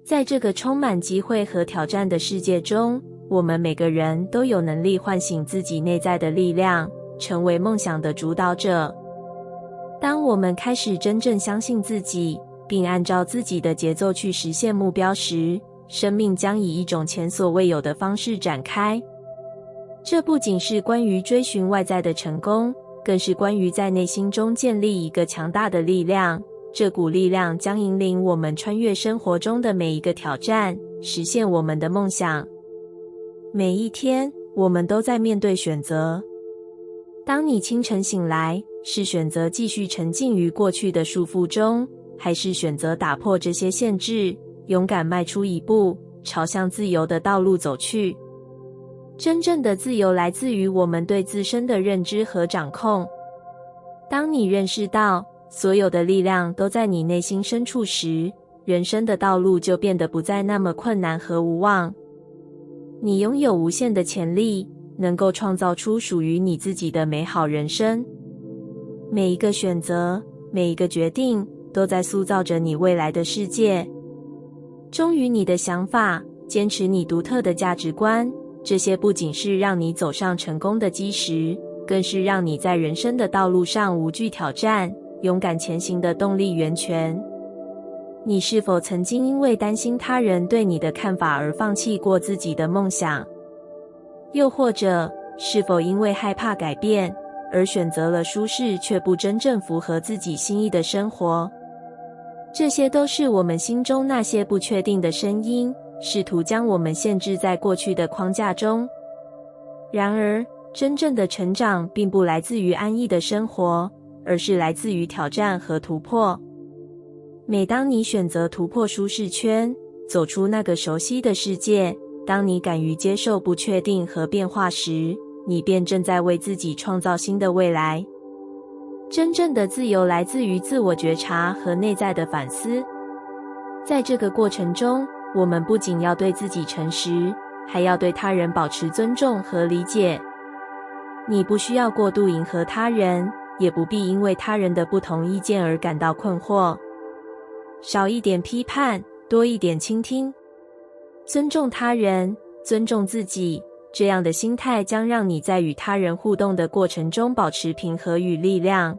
在这个充满机会和挑战的世界中，我们每个人都有能力唤醒自己内在的力量，成为梦想的主导者。当我们开始真正相信自己，并按照自己的节奏去实现目标时，生命将以一种前所未有的方式展开。这不仅是关于追寻外在的成功，更是关于在内心中建立一个强大的力量。这股力量将引领我们穿越生活中的每一个挑战，实现我们的梦想。每一天，我们都在面对选择。当你清晨醒来，是选择继续沉浸于过去的束缚中，还是选择打破这些限制，勇敢迈出一步，朝向自由的道路走去？真正的自由来自于我们对自身的认知和掌控。当你认识到所有的力量都在你内心深处时，人生的道路就变得不再那么困难和无望。你拥有无限的潜力，能够创造出属于你自己的美好人生。每一个选择，每一个决定，都在塑造着你未来的世界。忠于你的想法，坚持你独特的价值观，这些不仅是让你走上成功的基石，更是让你在人生的道路上无惧挑战，勇敢前行的动力源泉。你是否曾经因为担心他人对你的看法而放弃过自己的梦想？又或者，是否因为害怕改变，而选择了舒适却不真正符合自己心意的生活？这些都是我们心中那些不确定的声音，试图将我们限制在过去的框架中。然而，真正的成长并不来自于安逸的生活，而是来自于挑战和突破。每当你选择突破舒适圈，走出那个熟悉的世界，当你敢于接受不确定和变化时，你便正在为自己创造新的未来。真正的自由来自于自我觉察和内在的反思。在这个过程中，我们不仅要对自己诚实，还要对他人保持尊重和理解。你不需要过度迎合他人，也不必因为他人的不同意见而感到困惑。少一点批判，多一点倾听。尊重他人，尊重自己，这样的心态将让你在与他人互动的过程中保持平和与力量。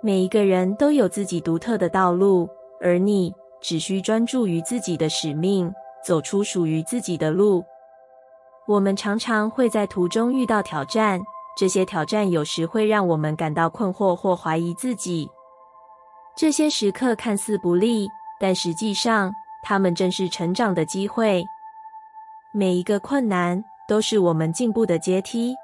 每一个人都有自己独特的道路，而你只需专注于自己的使命，走出属于自己的路。我们常常会在途中遇到挑战，这些挑战有时会让我们感到困惑或怀疑自己。这些时刻看似不利，但实际上，它们正是成长的机会。每一个困难都是我们进步的阶梯。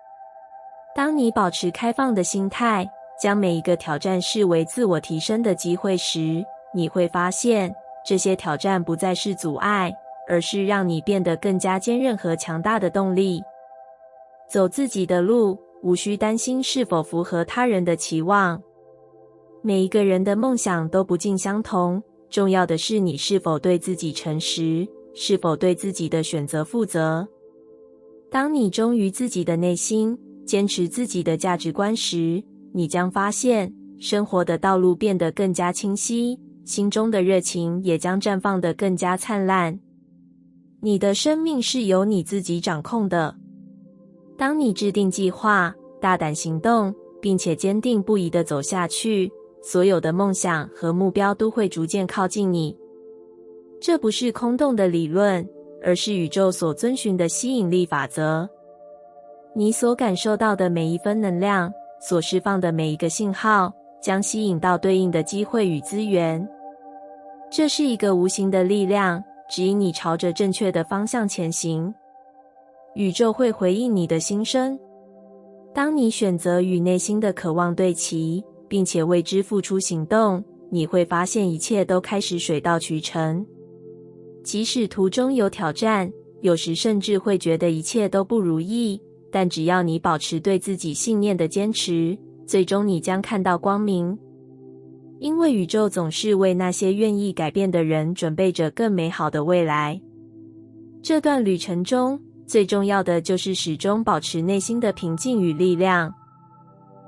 当你保持开放的心态，将每一个挑战视为自我提升的机会时，你会发现，这些挑战不再是阻碍，而是让你变得更加坚韧和强大的动力。走自己的路，无需担心是否符合他人的期望。每一个人的梦想都不尽相同，重要的是你是否对自己诚实，是否对自己的选择负责。当你忠于自己的内心，坚持自己的价值观时，你将发现生活的道路变得更加清晰，心中的热情也将绽放得更加灿烂。你的生命是由你自己掌控的。当你制定计划，大胆行动，并且坚定不移地走下去，所有的梦想和目标都会逐渐靠近你。这不是空洞的理论，而是宇宙所遵循的吸引力法则。你所感受到的每一分能量，所释放的每一个信号，将吸引到对应的机会与资源。这是一个无形的力量，指引你朝着正确的方向前行。宇宙会回应你的心声。当你选择与内心的渴望对齐，并且为之付出行动，你会发现一切都开始水到渠成。即使途中有挑战，有时甚至会觉得一切都不如意，但只要你保持对自己信念的坚持，最终你将看到光明。因为宇宙总是为那些愿意改变的人准备着更美好的未来。这段旅程中，最重要的就是始终保持内心的平静与力量。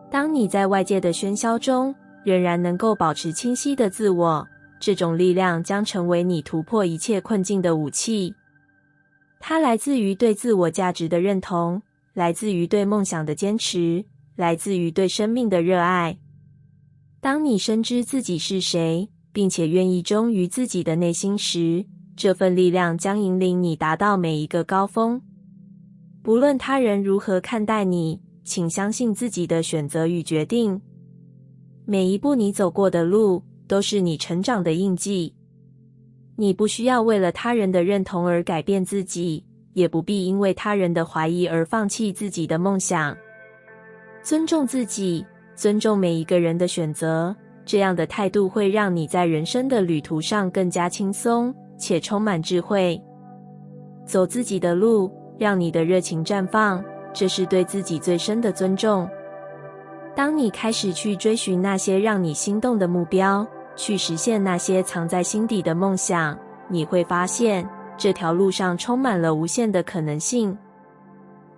当你在外界的喧嚣中，仍然能够保持清晰的自我，这种力量将成为你突破一切困境的武器。它来自于对自我价值的认同，来自于对梦想的坚持，来自于对生命的热爱。当你深知自己是谁，并且愿意忠于自己的内心时，这份力量将引领你达到每一个高峰。不论他人如何看待你，请相信自己的选择与决定。每一步你走过的路，都是你成长的印记。你不需要为了他人的认同而改变自己，也不必因为他人的怀疑而放弃自己的梦想。尊重自己，尊重每一个人的选择，这样的态度会让你在人生的旅途上更加轻松，且充满智慧。走自己的路，让你的热情绽放，这是对自己最深的尊重。当你开始去追寻那些让你心动的目标，去实现那些藏在心底的梦想，你会发现这条路上充满了无限的可能性。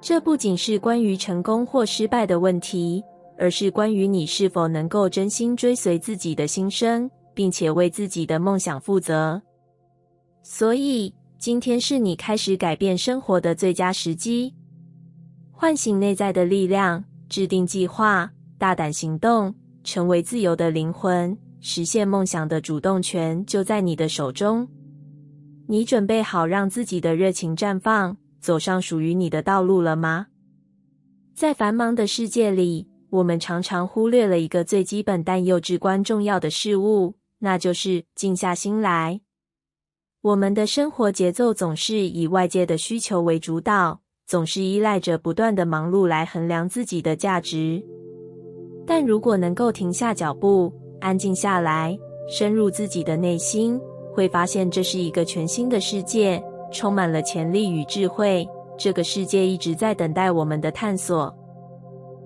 这不仅是关于成功或失败的问题，而是关于你是否能够真心追随自己的心声，并且为自己的梦想负责。所以，今天是你开始改变生活的最佳时机。唤醒内在的力量，制定计划，大胆行动，成为自由的灵魂，实现梦想的主动权就在你的手中。你准备好让自己的热情绽放，走上属于你的道路了吗？在繁忙的世界里，我们常常忽略了一个最基本但又至关重要的事物，那就是静下心来。我们的生活节奏总是以外界的需求为主导，总是依赖着不断的忙碌来衡量自己的价值。但如果能够停下脚步，安静下来，深入自己的内心，会发现这是一个全新的世界，充满了潜力与智慧。这个世界一直在等待我们的探索。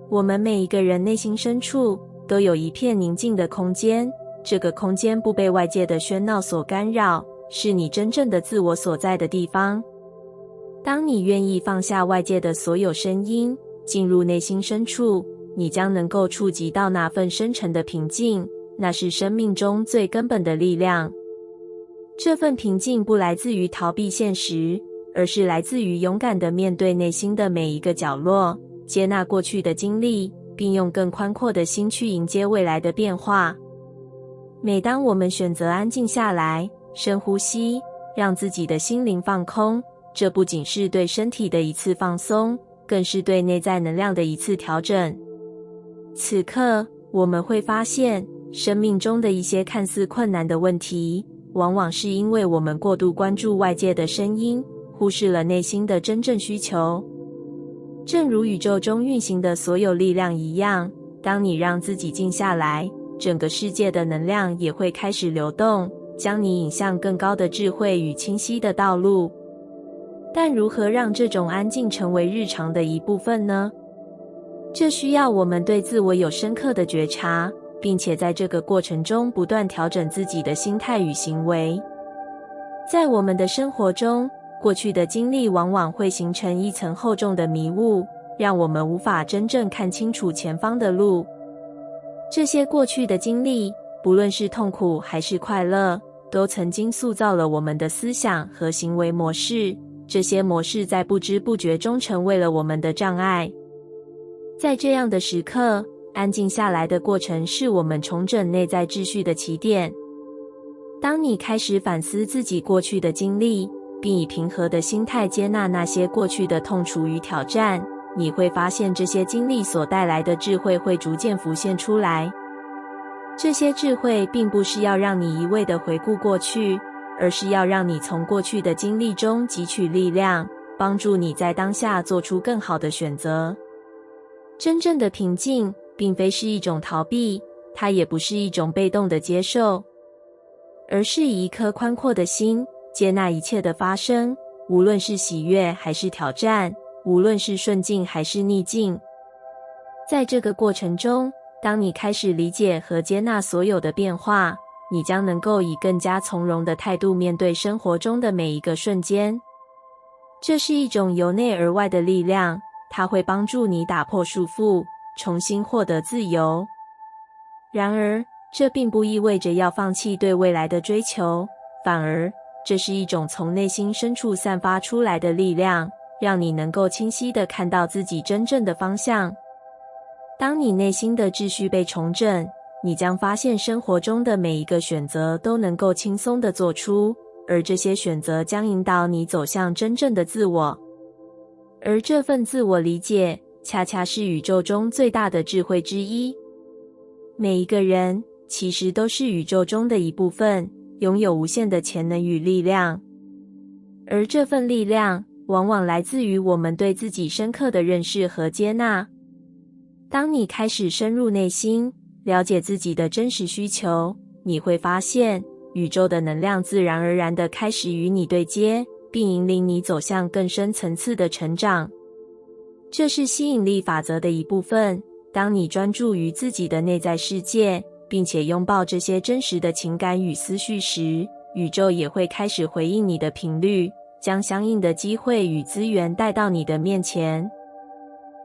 我们每一个人内心深处都有一片宁静的空间，这个空间不被外界的喧闹所干扰，是你真正的自我所在的地方。当你愿意放下外界的所有声音，进入内心深处，你将能够触及到那份深沉的平静，那是生命中最根本的力量。这份平静不来自于逃避现实，而是来自于勇敢地面对内心的每一个角落，接纳过去的经历，并用更宽阔的心去迎接未来的变化。每当我们选择安静下来，深呼吸，让自己的心灵放空，这不仅是对身体的一次放松，更是对内在能量的一次调整。此刻，我们会发现，生命中的一些看似困难的问题，往往是因为我们过度关注外界的声音，忽视了内心的真正需求。正如宇宙中运行的所有力量一样，当你让自己静下来，整个世界的能量也会开始流动，将你引向更高的智慧与清晰的道路。但如何让这种安静成为日常的一部分呢？这需要我们对自我有深刻的觉察，并且在这个过程中不断调整自己的心态与行为。在我们的生活中，过去的经历往往会形成一层厚重的迷雾，让我们无法真正看清楚前方的路。这些过去的经历，不论是痛苦还是快乐，都曾经塑造了我们的思想和行为模式，这些模式在不知不觉中成为了我们的障碍。在这样的时刻，安静下来的过程是我们重整内在秩序的起点。当你开始反思自己过去的经历，并以平和的心态接纳那些过去的痛楚与挑战，你会发现这些经历所带来的智慧会逐渐浮现出来。这些智慧并不是要让你一味地回顾过去，而是要让你从过去的经历中汲取力量，帮助你在当下做出更好的选择。真正的平静并非是一种逃避，它也不是一种被动的接受，而是以一颗宽阔的心接纳一切的发生，无论是喜悦还是挑战，无论是顺境还是逆境。在这个过程中，当你开始理解和接纳所有的变化，你将能够以更加从容的态度面对生活中的每一个瞬间。这是一种由内而外的力量，它会帮助你打破束缚，重新获得自由。然而，这并不意味着要放弃对未来的追求，反而这是一种从内心深处散发出来的力量，让你能够清晰地看到自己真正的方向。当你内心的秩序被重整，你将发现生活中的每一个选择都能够轻松地做出，而这些选择将引导你走向真正的自我。而这份自我理解，恰恰是宇宙中最大的智慧之一。每一个人其实都是宇宙中的一部分，拥有无限的潜能与力量。而这份力量，往往来自于我们对自己深刻的认识和接纳。当你开始深入内心，了解自己的真实需求，你会发现，宇宙的能量自然而然地开始与你对接，并引领你走向更深层次的成长。这是吸引力法则的一部分。当你专注于自己的内在世界，并且拥抱这些真实的情感与思绪时，宇宙也会开始回应你的频率，将相应的机会与资源带到你的面前。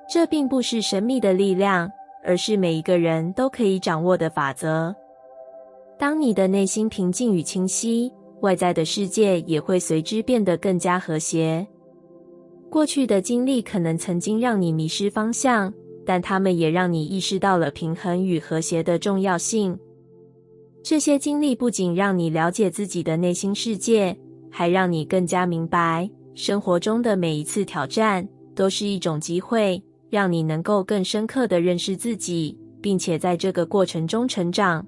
这并不是神秘的力量，而是每一个人都可以掌握的法则。当你的内心平静与清晰，外在的世界也会随之变得更加和谐。过去的经历可能曾经让你迷失方向，但它们也让你意识到了平衡与和谐的重要性。这些经历不仅让你了解自己的内心世界，还让你更加明白，生活中的每一次挑战都是一种机会，让你能够更深刻地认识自己，并且在这个过程中成长。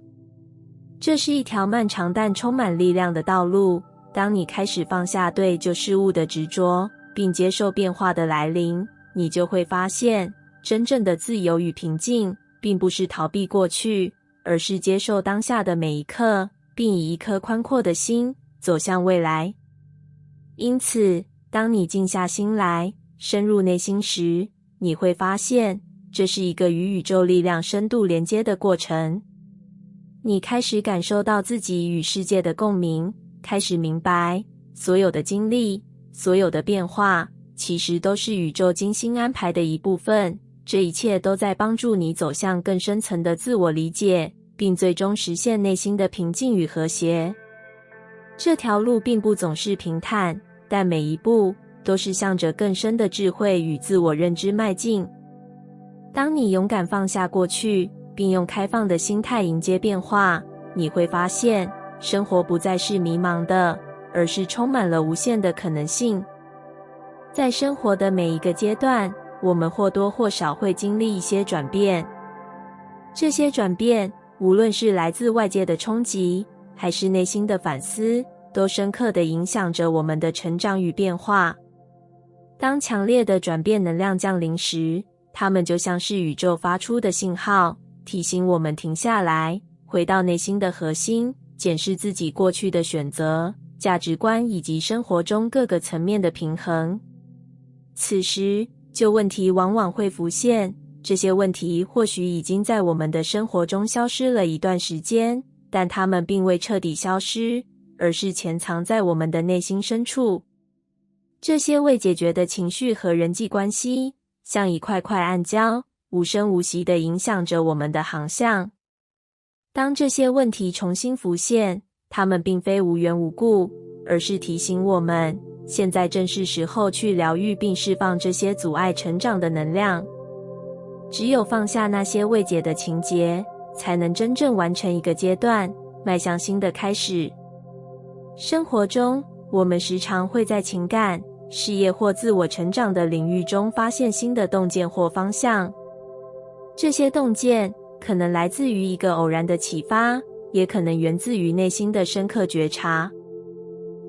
这是一条漫长但充满力量的道路。当你开始放下对旧事物的执着，并接受变化的来临，你就会发现，真正的自由与平静，并不是逃避过去，而是接受当下的每一刻，并以一颗宽阔的心走向未来。因此，当你静下心来，深入内心时，你会发现，这是一个与宇宙力量深度连接的过程。你开始感受到自己与世界的共鸣，开始明白，所有的经历，所有的变化，其实都是宇宙精心安排的一部分。这一切都在帮助你走向更深层的自我理解，并最终实现内心的平静与和谐。这条路并不总是平坦，但每一步都是向着更深的智慧与自我认知迈进。当你勇敢放下过去，并用开放的心态迎接变化，你会发现，生活不再是迷茫的，而是充满了无限的可能性。在生活的每一个阶段，我们或多或少会经历一些转变。这些转变，无论是来自外界的冲击，还是内心的反思，都深刻地影响着我们的成长与变化。当强烈的转变能量降临时，它们就像是宇宙发出的信号，提醒我们停下来，回到内心的核心，检视自己过去的选择、价值观以及生活中各个层面的平衡。此时，旧问题往往会浮现，这些问题或许已经在我们的生活中消失了一段时间，但它们并未彻底消失，而是潜藏在我们的内心深处。这些未解决的情绪和人际关系，像一块块暗礁，无声无息地影响着我们的航向。当这些问题重新浮现，它们并非无缘无故，而是提醒我们，现在正是时候去疗愈并释放这些阻碍成长的能量。只有放下那些未解的情节，才能真正完成一个阶段，迈向新的开始。生活中，我们时常会在情感、事业或自我成长的领域中发现新的洞见或方向。这些洞见可能来自于一个偶然的启发，也可能源自于内心的深刻觉察。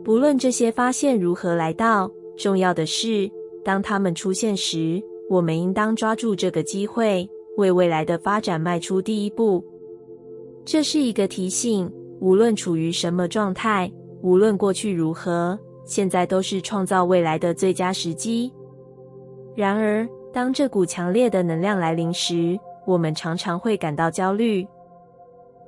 不论这些发现如何来到，重要的是，当它们出现时，我们应当抓住这个机会，为未来的发展迈出第一步。这是一个提醒，无论处于什么状态，无论过去如何，现在都是创造未来的最佳时机。然而，当这股强烈的能量来临时，我们常常会感到焦虑。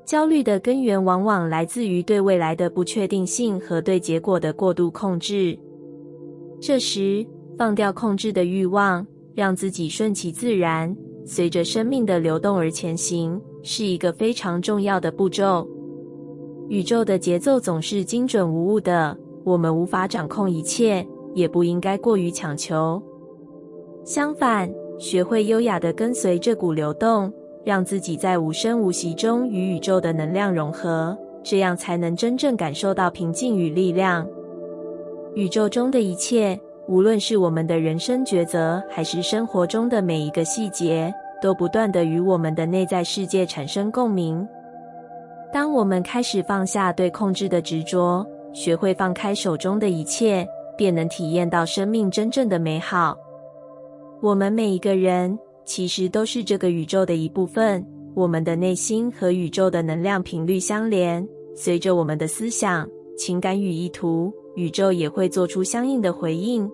焦虑的根源往往来自于对未来的不确定性和对结果的过度控制。这时，放掉控制的欲望，让自己顺其自然，随着生命的流动而前行，是一个非常重要的步骤。宇宙的节奏总是精准无误的，我们无法掌控一切，也不应该过于强求。相反，学会优雅地跟随这股流动，让自己在无声无息中与宇宙的能量融合，这样才能真正感受到平静与力量。宇宙中的一切，无论是我们的人生抉择，还是生活中的每一个细节，都不断地与我们的内在世界产生共鸣。当我们开始放下对控制的执着，学会放开手中的一切，便能体验到生命真正的美好。我们每一个人其实都是这个宇宙的一部分，我们的内心和宇宙的能量频率相连，随着我们的思想、情感与意图，宇宙也会做出相应的回应。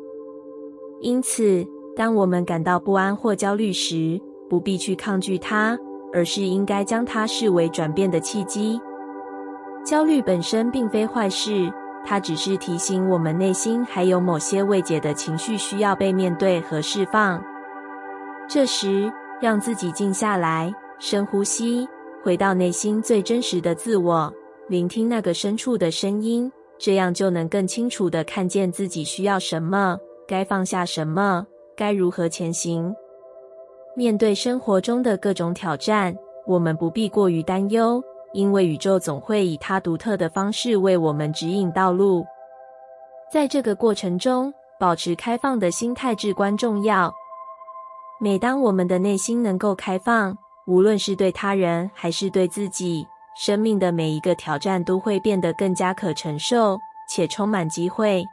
因此，当我们感到不安或焦虑时，不必去抗拒它，而是应该将它视为转变的契机。焦虑本身并非坏事，它只是提醒我们内心还有某些未解的情绪需要被面对和释放。这时，让自己静下来，深呼吸，回到内心最真实的自我，聆听那个深处的声音，这样就能更清楚地看见自己需要什么，该放下什么，该如何前行。面对生活中的各种挑战，我们不必过于担忧，因为宇宙总会以它独特的方式为我们指引道路。在这个过程中，保持开放的心态至关重要。每当我们的内心能够开放，无论是对他人还是对自己，生命的每一个挑战都会变得更加可承受，且充满机会。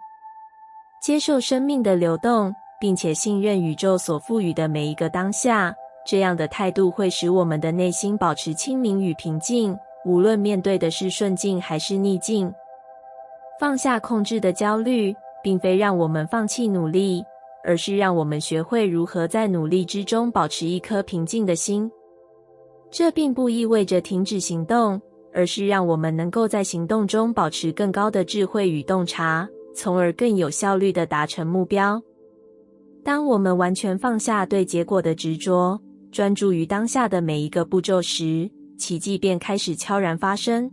接受生命的流动，并且信任宇宙所赋予的每一个当下，这样的态度会使我们的内心保持清明与平静，无论面对的是顺境还是逆境。放下控制的焦虑，并非让我们放弃努力，而是让我们学会如何在努力之中保持一颗平静的心。这并不意味着停止行动，而是让我们能够在行动中保持更高的智慧与洞察，从而更有效率地达成目标。当我们完全放下对结果的执着，专注于当下的每一个步骤时，奇迹便开始悄然发生。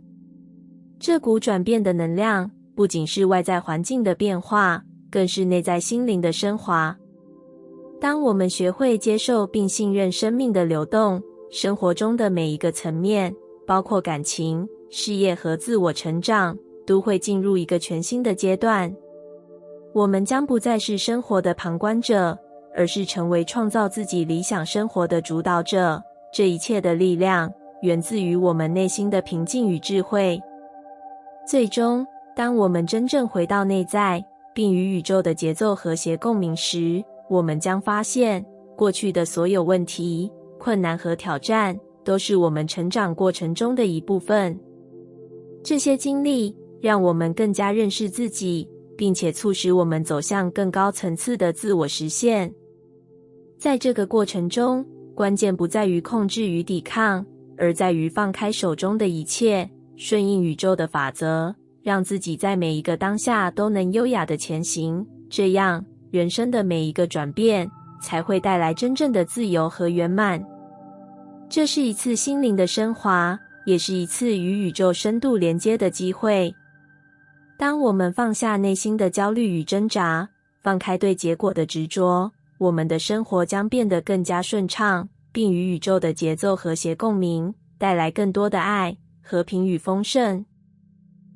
这股转变的能量，不仅是外在环境的变化，更是内在心灵的升华。当我们学会接受并信任生命的流动，生活中的每一个层面，包括感情、事业和自我成长，都会进入一个全新的阶段。我们将不再是生活的旁观者，而是成为创造自己理想生活的主导者。这一切的力量源自于我们内心的平静与智慧。最终，当我们真正回到内在，并与宇宙的节奏和谐共鸣时，我们将发现，过去的所有问题、困难和挑战，都是我们成长过程中的一部分。这些经历让我们更加认识自己，并且促使我们走向更高层次的自我实现。在这个过程中，关键不在于控制与抵抗，而在于放开手中的一切，顺应宇宙的法则，让自己在每一个当下都能优雅地前行。这样，人生的每一个转变才会带来真正的自由和圆满。这是一次心灵的升华，也是一次与宇宙深度连接的机会。当我们放下内心的焦虑与挣扎，放开对结果的执着，我们的生活将变得更加顺畅，并与宇宙的节奏和谐共鸣，带来更多的爱、和平与丰盛。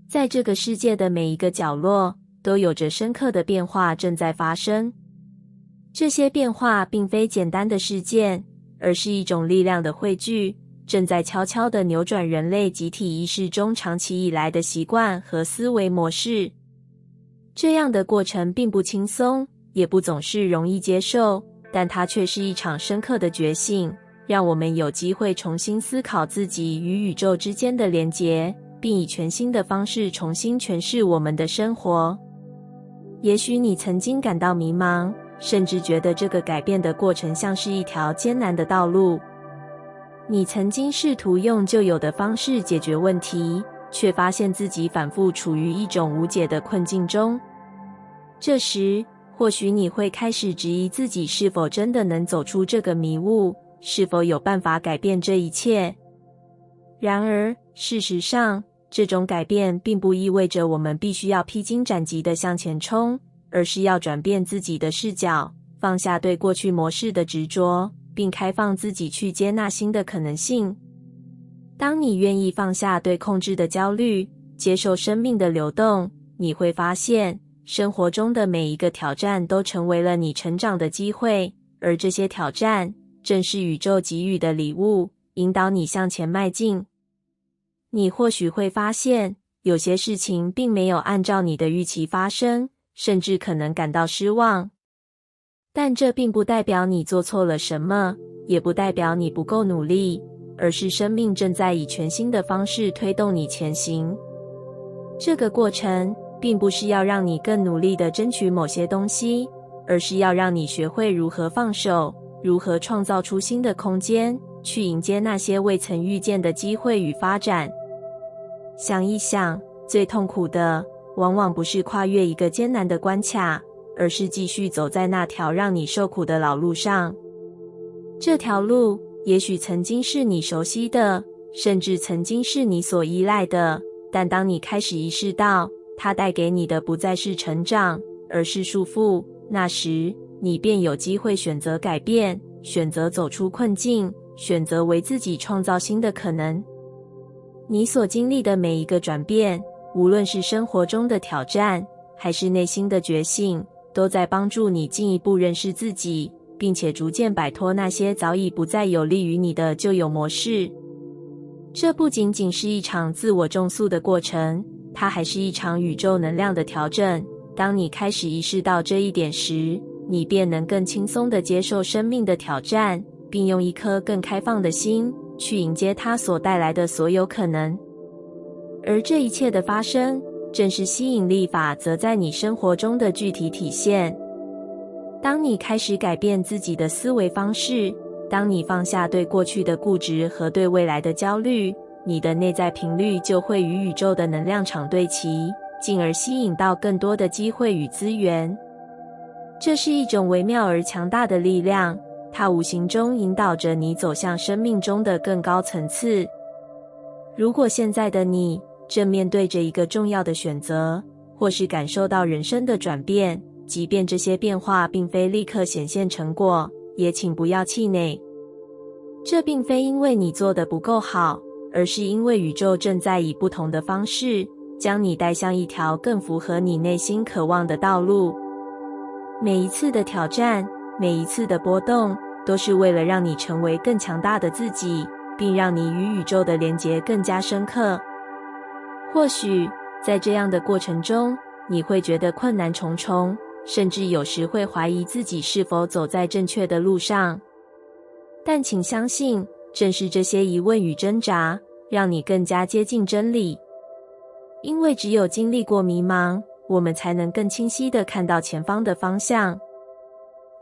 在这个世界的每一个角落，都有着深刻的变化正在发生。这些变化并非简单的事件，而是一种力量的汇聚，正在悄悄地扭转人类集体意识中长期以来的习惯和思维模式。这样的过程并不轻松，也不总是容易接受，但它却是一场深刻的觉醒，让我们有机会重新思考自己与宇宙之间的连结，并以全新的方式重新诠释我们的生活。也许你曾经感到迷茫，甚至觉得这个改变的过程像是一条艰难的道路。你曾经试图用旧有的方式解决问题，却发现自己反复处于一种无解的困境中。这时，或许你会开始质疑自己是否真的能走出这个迷雾，是否有办法改变这一切。然而，事实上，这种改变并不意味着我们必须要披荆斩棘地向前冲，而是要转变自己的视角，放下对过去模式的执着，并开放自己去接纳新的可能性。当你愿意放下对控制的焦虑，接受生命的流动，你会发现，生活中的每一个挑战都成为了你成长的机会，而这些挑战正是宇宙给予的礼物，引导你向前迈进。你或许会发现，有些事情并没有按照你的预期发生，甚至可能感到失望。但这并不代表你做错了什么，也不代表你不够努力，而是生命正在以全新的方式推动你前行。这个过程并不是要让你更努力地争取某些东西，而是要让你学会如何放手，如何创造出新的空间，去迎接那些未曾遇见的机会与发展。想一想，最痛苦的往往不是跨越一个艰难的关卡，而是继续走在那条让你受苦的老路上。这条路也许曾经是你熟悉的，甚至曾经是你所依赖的，但当你开始意识到它带给你的不再是成长，而是束缚，那时你便有机会选择改变，选择走出困境，选择为自己创造新的可能。你所经历的每一个转变，无论是生活中的挑战，还是内心的觉醒，都在帮助你进一步认识自己，并且逐渐摆脱那些早已不再有利于你的旧有模式。这不仅仅是一场自我重塑的过程，它还是一场宇宙能量的调整。当你开始意识到这一点时，你便能更轻松地接受生命的挑战，并用一颗更开放的心去迎接它所带来的所有可能。而这一切的发生，正是吸引力法则在你生活中的具体体现。当你开始改变自己的思维方式，当你放下对过去的固执和对未来的焦虑，你的内在频率就会与宇宙的能量场对齐，进而吸引到更多的机会与资源。这是一种微妙而强大的力量，它无形中引导着你走向生命中的更高层次。如果现在的你正面对着一个重要的选择，或是感受到人生的转变，即便这些变化并非立刻显现成果，也请不要气馁。这并非因为你做得不够好，而是因为宇宙正在以不同的方式将你带向一条更符合你内心渴望的道路。每一次的挑战，每一次的波动，都是为了让你成为更强大的自己，并让你与宇宙的连结更加深刻。或许在这样的过程中，你会觉得困难重重，甚至有时会怀疑自己是否走在正确的路上。但请相信，正是这些疑问与挣扎，让你更加接近真理。因为只有经历过迷茫，我们才能更清晰地看到前方的方向。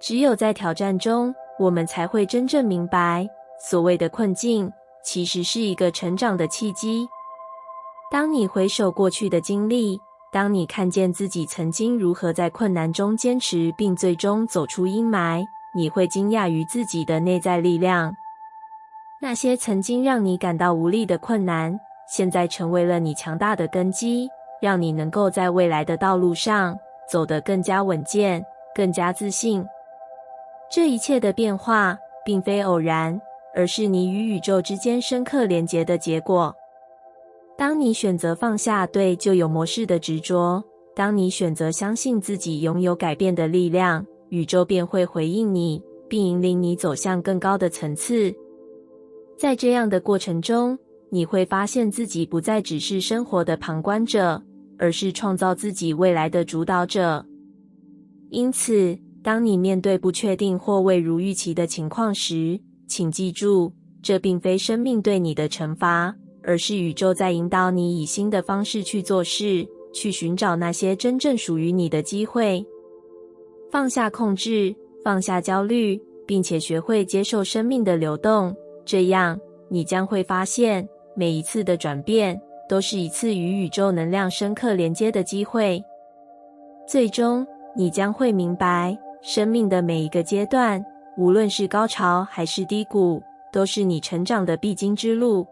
只有在挑战中，我们才会真正明白，所谓的困境，其实是一个成长的契机。当你回首过去的经历，当你看见自己曾经如何在困难中坚持并最终走出阴霾，你会惊讶于自己的内在力量。那些曾经让你感到无力的困难，现在成为了你强大的根基，让你能够在未来的道路上走得更加稳健，更加自信。这一切的变化并非偶然，而是你与宇宙之间深刻连结的结果。当你选择放下对旧有模式的执着，当你选择相信自己拥有改变的力量，宇宙便会回应你，并引领你走向更高的层次。在这样的过程中，你会发现自己不再只是生活的旁观者，而是创造自己未来的主导者。因此，当你面对不确定或未如预期的情况时，请记住，这并非生命对你的惩罚，而是宇宙在引导你以新的方式去做事，去寻找那些真正属于你的机会。放下控制，放下焦虑，并且学会接受生命的流动，这样你将会发现，每一次的转变都是一次与宇宙能量深刻连接的机会。最终，你将会明白，生命的每一个阶段，无论是高潮还是低谷，都是你成长的必经之路。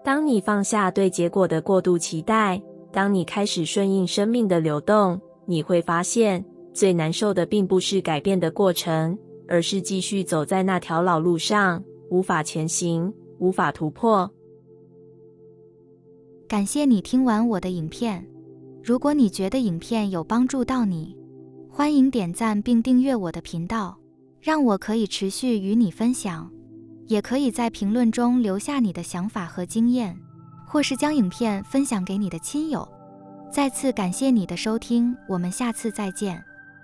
当你放下对结果的过度期待，当你开始顺应生命的流动，你会发现，最难受的并不是改变的过程，而是继续走在那条老路上，无法前行，无法突破。感谢你听完我的影片。如果你觉得影片有帮助到你，欢迎点赞并订阅我的频道，让我可以持续与你分享。也可以在评论中留下你的想法和经验，或是将影片分享给你的亲友。再次感谢你的收听，我们下次再见。